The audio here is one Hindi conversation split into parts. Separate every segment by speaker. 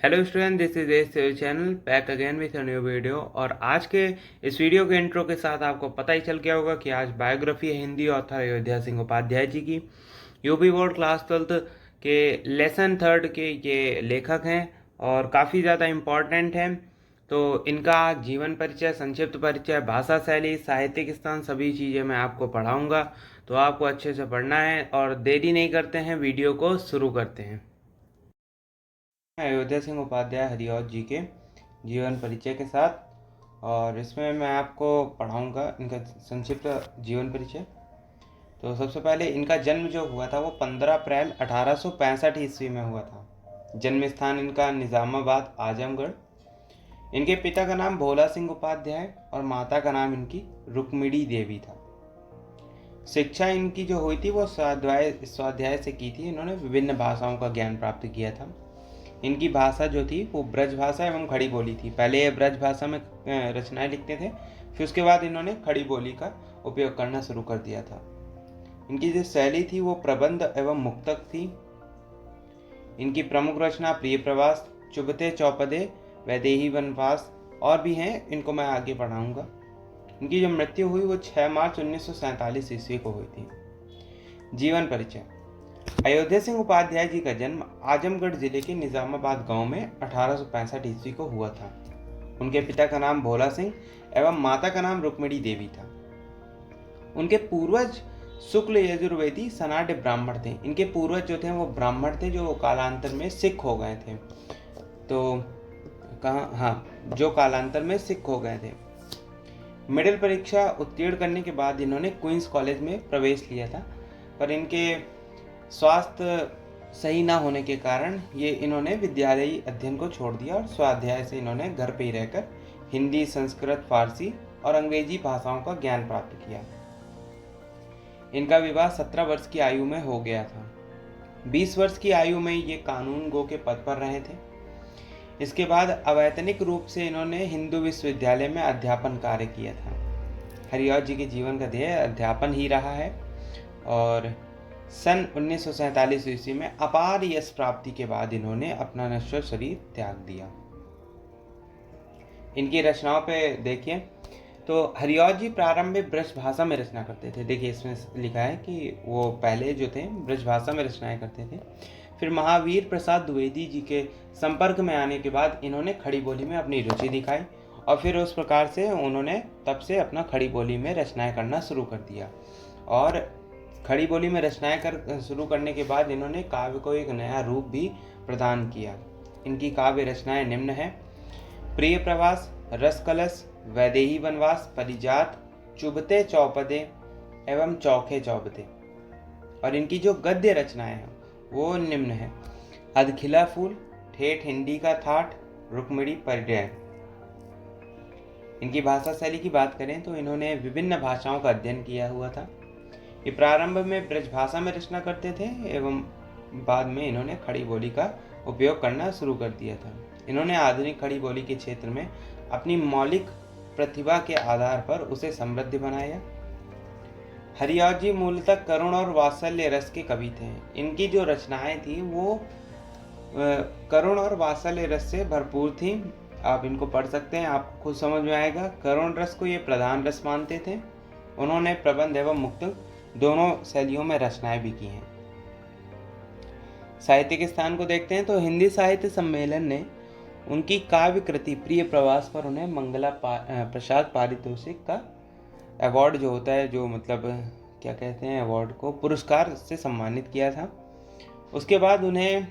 Speaker 1: Hello student, this is S channel back again with a new video. और आज के इस वीडियो के इंट्रो के साथ आपको पता ही चल गया होगा कि आज बायोग्राफी है हिंदी ऑथर अयोध्या सिंह उपाध्याय जी की। यूपी बोर्ड क्लास 12th के लेसन थर्ड के ये लेखक हैं और काफ़ी ज़्यादा इम्पॉर्टेंट हैं। तो इनका जीवन परिचय, संक्षिप्त परिचय, भाषा शैली, साहित्यिक स्थान, सभी चीज़ें मैं आपको पढ़ाऊँगा। तो आपको अच्छे से पढ़ना है और देरी नहीं करते हैं, वीडियो को शुरू करते हैं। अयोध्या सिंह उपाध्याय हरिऔध जी के जीवन परिचय के साथ, और इसमें मैं आपको पढ़ाऊंगा इनका संक्षिप्त जीवन परिचय। तो सबसे पहले इनका जन्म जो हुआ था वो 15 अप्रैल 1865 ईस्वी में हुआ था। जन्म स्थान इनका निज़ामाबाद, आजमगढ़। इनके पिता का नाम भोला सिंह उपाध्याय और माता का नाम इनकी रुक्मिणी देवी था। शिक्षा इनकी जो हुई थी वो स्वाध्याय से की थी। इन्होंने विभिन्न भाषाओं का ज्ञान प्राप्त किया था। इनकी भाषा जो थी वो ब्रज भाषा एवं खड़ी बोली थी। पहले ये ब्रज भाषा में रचनाएं लिखते थे, फिर उसके बाद इन्होंने खड़ी बोली का उपयोग करना शुरू कर दिया था। इनकी जो शैली थी वो प्रबंध एवं मुक्तक थी। इनकी प्रमुख रचना प्रिय प्रवास, चुभते चौपदे, वैदेही वनवास और भी हैं, इनको मैं आगे पढ़ाऊंगा। इनकी जो मृत्यु हुई वो 6 मार्च 1947 ईस्वी को हुई थी। जीवन परिचय। अयोध्या सिंह उपाध्याय जी का जन्म आजमगढ़ जिले के निजामाबाद गांव में 1865 ईस्वी को हुआ था। उनके पिता का नाम भोला सिंह एवं माता का नाम रुक्मिणी देवी था। उनके पूर्वज शुक्ल यजुर्वेदी सनाट्य ब्राह्मण थे। इनके पूर्वज जो थे वो ब्राह्मण थे, जो कालांतर में सिख हो गए थे। तो जो कालांतर में सिख हो गए थे। मिडिल परीक्षा उत्तीर्ण करने के बाद इन्होंने क्वींस कॉलेज में प्रवेश लिया था, पर इनके स्वास्थ्य सही ना होने के कारण इन्होंने विद्यालयी अध्ययन को छोड़ दिया और स्वाध्याय से इन्होंने घर पे ही रहकर हिंदी, संस्कृत, फारसी और अंग्रेजी भाषाओं का ज्ञान प्राप्त किया। इनका विवाह 17 वर्ष की आयु में हो गया था। 20 वर्ष की आयु में ये कानून गो के पद पर रहे थे। इसके बाद अवैतनिक रूप से इन्होंने हिंदू विश्वविद्यालय में अध्यापन कार्य किया था। हरिऔध जी के जीवन का ध्येय अध्यापन ही रहा है और सन 1947 ईस्वी में अपार यश प्राप्ति के बाद इन्होंने अपना नश्वर शरीर त्याग दिया। इनकी रचनाओं पे देखिए तो हरिऔध जी प्रारंभ में ब्रज भाषा में रचना करते थे। देखिए इसमें लिखा है कि वो पहले जो थे ब्रज भाषा में रचनाएं करते थे। फिर महावीर प्रसाद द्विवेदी जी के संपर्क में आने के बाद इन्होंने खड़ी बोली में अपनी रुचि दिखाई और फिर उस प्रकार से उन्होंने तब से अपना खड़ी बोली में रचनाएं करना शुरू कर दिया। और खड़ी बोली में रचनाएं शुरू करने के बाद इन्होंने काव्य को एक नया रूप भी प्रदान किया। इनकी काव्य रचनाएं निम्न है: प्रिय प्रवास, रस कलश, वैदेही वनवास, परिजात, चुभते चौपदे एवं चौखे चौबते। और इनकी जो गद्य रचनाएं हैं वो निम्न है: अधखिला फूल, ठेठ हिंदी का ठाठ, रुक्मिणी परिणय। इनकी भाषा शैली की बात करें तो इन्होंने विभिन्न भाषाओं का अध्ययन किया हुआ था। ये प्रारंभ में ब्रज भाषा में रचना करते थे एवं बाद में इन्होंने खड़ी बोली का उपयोग करना शुरू कर दिया था। इन्होंने आधुनिक खड़ी बोली के क्षेत्र में अपनी मौलिक प्रतिभा के आधार पर उसे समृद्ध बनाया। हरिऔध जी मूलतः करुण और वात्सल्य रस के कवि थे। इनकी जो रचनाएं थी वो करुण और वात्सल्य रस से भरपूर थी। आप इनको पढ़ सकते हैं, आपको खुद समझ में आएगा। करुण रस को ये प्रधान रस मानते थे। उन्होंने प्रबंध एवं मुक्तक दोनों शैलियों में रचनाएं भी की हैं। साहित्यिक स्थान को देखते हैं तो हिंदी साहित्य सम्मेलन ने उनकी काव्य कृति प्रिय प्रवास पर उन्हें मंगला प्रसाद पारितोषिक का अवार्ड जो होता है, जो मतलब क्या कहते हैं अवार्ड को, पुरस्कार से सम्मानित किया था। उसके बाद उन्हें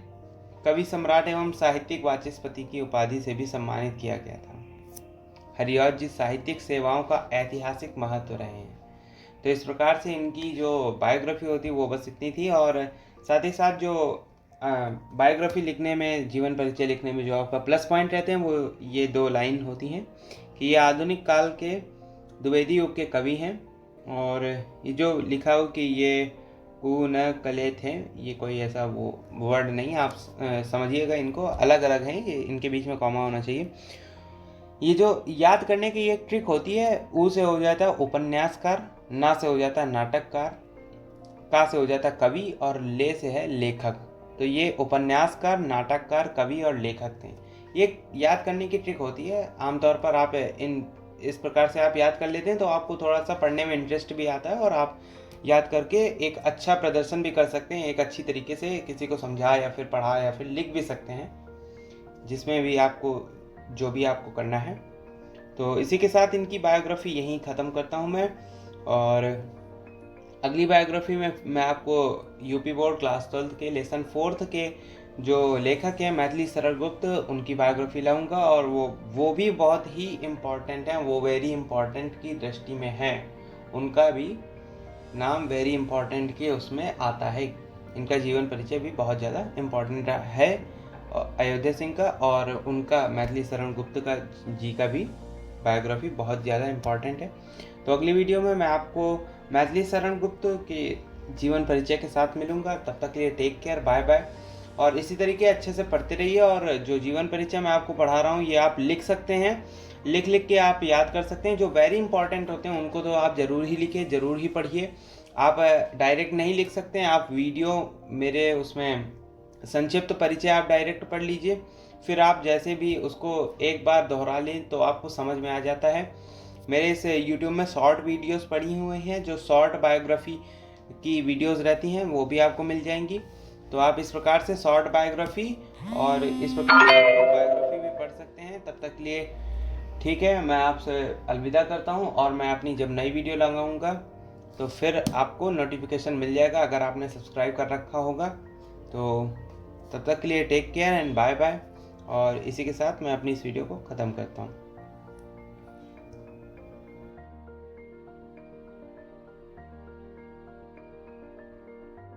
Speaker 1: कवि सम्राट एवं साहित्यिक वाचस्पति की उपाधि से भी सम्मानित किया गया था। हरिऔध जी साहित्यिक सेवाओं का ऐतिहासिक महत्व रहे हैं। तो इस प्रकार से इनकी जो बायोग्राफी होती है वो बस इतनी थी। और साथ ही साथ जो बायोग्राफी लिखने में, जीवन परिचय लिखने में जो आपका प्लस पॉइंट रहते हैं वो ये 2 लाइन होती हैं कि ये आधुनिक काल के द्विवेदी युग के कवि हैं। और ये जो लिखा हो कि ये न कले थे, ये कोई ऐसा वो वर्ड नहीं, आप समझिएगा, इनको अलग अलग हैं, ये इनके बीच में कॉमा होना चाहिए। ये जो याद करने की एक ट्रिक होती है, ऊ से हो जाता है उपन्यासकार, ना से हो जाता है नाटककार, का से हो जाता है कवि और ले से है लेखक। तो ये उपन्यासकार, नाटककार, कवि और लेखक थे। ये याद करने की ट्रिक होती है। आमतौर पर आप इस प्रकार से आप याद कर लेते हैं तो आपको थोड़ा-सा पढ़ने में इंटरेस्ट भी आता है और आप याद करके एक अच्छा प्रदर्शन भी कर सकते हैं। एक अच्छी तरीके से किसी को समझा या फिर पढ़ा या फिर लिख भी सकते हैं, जिसमें भी आपको जो भी आपको करना है। तो इसी के साथ इनकी बायोग्राफ़ी यहीं ख़त्म करता हूँ मैं, और अगली बायोग्राफ़ी में मैं आपको यूपी बोर्ड क्लास 12th के लेसन 4th के जो लेखक हैं मैथिली शरण गुप्त, उनकी बायोग्राफ़ी लाऊँगा, और वो भी बहुत ही इम्पोर्टेंट हैं, वो वेरी इम्पोर्टेंट की दृष्टि में हैं। उनका भी नाम वेरी इम्पोर्टेंट के उसमें आता है। इनका जीवन परिचय भी बहुत ज़्यादा इम्पोर्टेंट है अयोध्या सिंह का, और उनका मैथिली शरण गुप्त का जी का भी बायोग्राफ़ी बहुत ज़्यादा इम्पोर्टेंट है। तो अगली वीडियो में मैं आपको मैथिली शरण गुप्त के जीवन परिचय के साथ मिलूँगा। तब तक के लिए टेक केयर, बाय बाय। और इसी तरीके अच्छे से पढ़ते रहिए, और जो जीवन परिचय मैं आपको पढ़ा रहा हूँ ये आप लिख सकते हैं, लिख के आप याद कर सकते हैं। जो वेरी इंपॉर्टेंट होते हैं उनको तो आप ज़रूर ही लिखिए, ज़रूर ही पढ़िए। आप डायरेक्ट नहीं लिख सकते हैं, आप वीडियो मेरे उसमें संक्षिप्त परिचय आप डायरेक्ट पढ़ लीजिए, फिर आप जैसे भी उसको एक बार दोहरा लें तो आपको समझ में आ जाता है। मेरे इस यूट्यूब में शॉर्ट वीडियोस पड़ी हुई हैं, जो शॉर्ट बायोग्राफ़ी की वीडियोस रहती हैं वो भी आपको मिल जाएंगी। तो आप इस प्रकार से शॉर्ट बायोग्राफ़ी और इस प्रकार से बायोग्राफ़ी भी पढ़ सकते हैं। तब तक के लिए ठीक है, मैं आपसे अलविदा करता हूँ, और मैं अपनी जब नई वीडियो लगाऊंगा तो फिर आपको नोटिफिकेशन मिल जाएगा अगर आपने सब्सक्राइब कर रखा होगा। तो तब तक के लिए take care and bye bye, और इसी के साथ मैं अपनी इस वीडियो को ख़त्म करता हूँ।